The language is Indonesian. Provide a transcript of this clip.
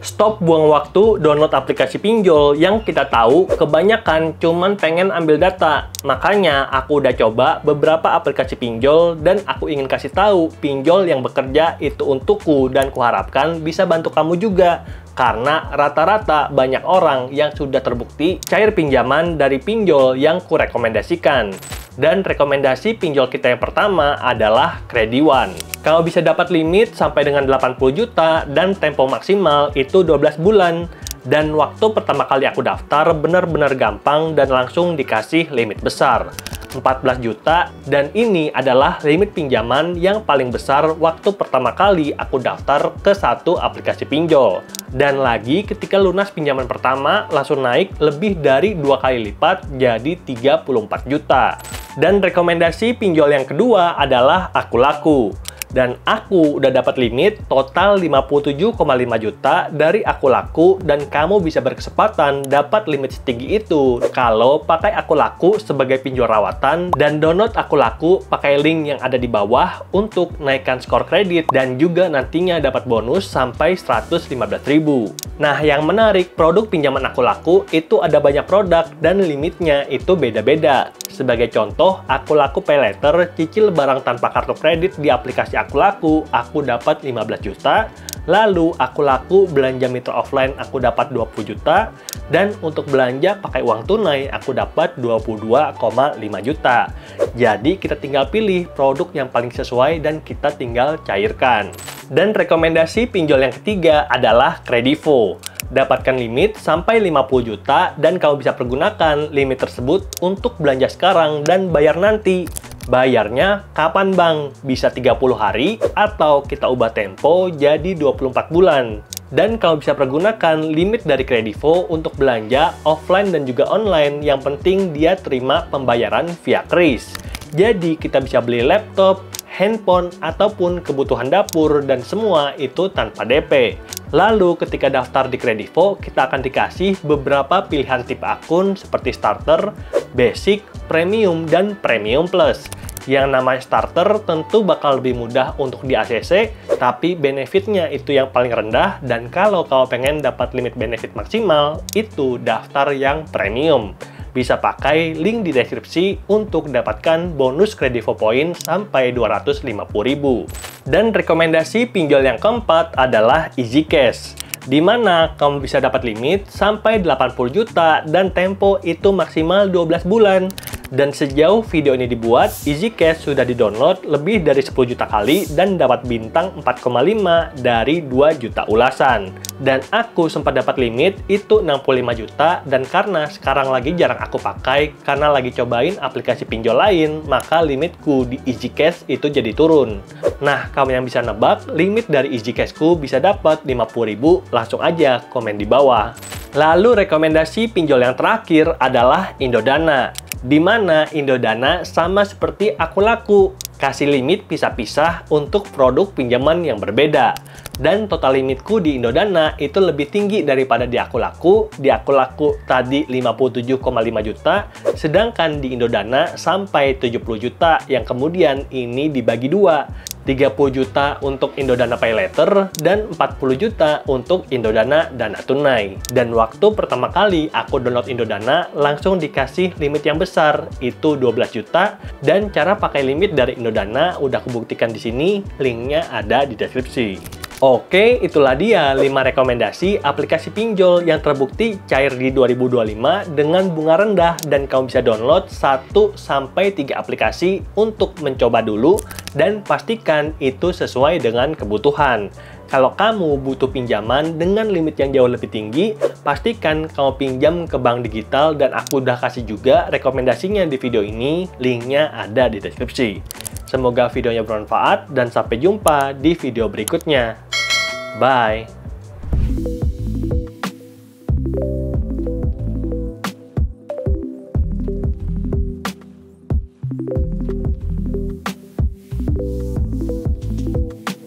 Stop buang waktu download aplikasi pinjol yang kita tahu kebanyakan cuman pengen ambil data. Makanya aku udah coba beberapa aplikasi pinjol dan aku ingin kasih tahu pinjol yang bekerja itu untukku dan kuharapkan bisa bantu kamu juga. Karena rata-rata banyak orang yang sudah terbukti cair pinjaman dari pinjol yang kurekomendasikan. Dan rekomendasi pinjol kita yang pertama adalah Krediwan. Kamu bisa dapat limit sampai dengan 80 juta dan tempo maksimal itu 12 bulan. Dan waktu pertama kali aku daftar benar-benar gampang dan langsung dikasih limit besar. 14 juta dan ini adalah limit pinjaman yang paling besar waktu pertama kali aku daftar ke satu aplikasi pinjol. Dan lagi ketika lunas pinjaman pertama langsung naik lebih dari 2 kali lipat jadi 34 juta. Dan rekomendasi pinjol yang kedua adalah Akulaku. Dan aku udah dapat limit total 57,5 juta dari Akulaku dan kamu bisa berkesempatan dapat limit setinggi itu kalau pakai Akulaku sebagai pinjol rawatan dan download Akulaku pakai link yang ada di bawah untuk naikkan skor kredit dan juga nantinya dapat bonus sampai 115.000. Nah, yang menarik produk pinjaman Akulaku itu ada banyak produk dan limitnya itu beda-beda. Sebagai contoh, Akulaku Pay Later cicil barang tanpa kartu kredit di aplikasi Akulaku, aku dapat 15 juta. Lalu Akulaku belanja mitra offline aku dapat 20 juta. Dan untuk belanja pakai uang tunai aku dapat 22,5 juta. Jadi kita tinggal pilih produk yang paling sesuai dan kita tinggal cairkan. Dan rekomendasi pinjol yang ketiga adalah Kredivo. Dapatkan limit sampai 50 juta dan kamu bisa pergunakan limit tersebut untuk belanja sekarang dan bayar nanti. Bayarnya kapan bang? Bisa 30 hari atau kita ubah tempo jadi 24 bulan. Dan kamu bisa pergunakan limit dari Kredivo untuk belanja offline dan juga online. Yang penting dia terima pembayaran via kris. Jadi kita bisa beli laptop, handphone, ataupun kebutuhan dapur dan semua itu tanpa DP. Lalu ketika daftar di Kredivo, kita akan dikasih beberapa pilihan tipe akun seperti starter, basic, premium, dan premium plus. Yang namanya starter tentu bakal lebih mudah untuk di ACC, tapi benefitnya itu yang paling rendah dan kalau kau pengen dapat limit benefit maksimal, itu daftar yang premium. Bisa pakai link di deskripsi untuk dapatkan bonus Kredivo Point sampai 250.000. Dan rekomendasi pinjol yang keempat adalah EasyCash, di mana kamu bisa dapat limit sampai 80 juta dan tempo itu maksimal 12 bulan. Dan sejauh video ini dibuat, EasyCash sudah di-download lebih dari 10 juta kali dan dapat bintang 4,5 dari 2 juta ulasan. Dan aku sempat dapat limit itu 65 juta dan karena sekarang lagi jarang aku pakai karena lagi cobain aplikasi pinjol lain, maka limitku di EasyCash itu jadi turun. Nah, kamu yang bisa nebak limit dari EasyCashku bisa dapat 50.000, langsung aja komen di bawah. Lalu rekomendasi pinjol yang terakhir adalah Indodana. Di mana Indodana sama seperti Akulaku, kasih limit pisah-pisah untuk produk pinjaman yang berbeda. Dan total limitku di Indodana itu lebih tinggi daripada di Akulaku. Di Akulaku tadi 57,5 juta, sedangkan di Indodana sampai 70 juta yang kemudian ini dibagi dua. 30 juta untuk Indodana Pay Later dan 40 juta untuk Indodana Dana Tunai. Dan waktu pertama kali aku download Indodana langsung dikasih limit yang besar, itu 12 juta dan cara pakai limit dari Indodana udah aku buktikan di sini, linknya ada di deskripsi. Oke, itulah dia 5 rekomendasi aplikasi pinjol yang terbukti cair di 2025 dengan bunga rendah dan kamu bisa download 1-3 aplikasi untuk mencoba dulu dan pastikan itu sesuai dengan kebutuhan. Kalau kamu butuh pinjaman dengan limit yang jauh lebih tinggi, pastikan kamu pinjam ke bank digital dan aku udah kasih juga rekomendasinya di video ini, linknya ada di deskripsi. Semoga videonya bermanfaat dan sampai jumpa di video berikutnya. Bye!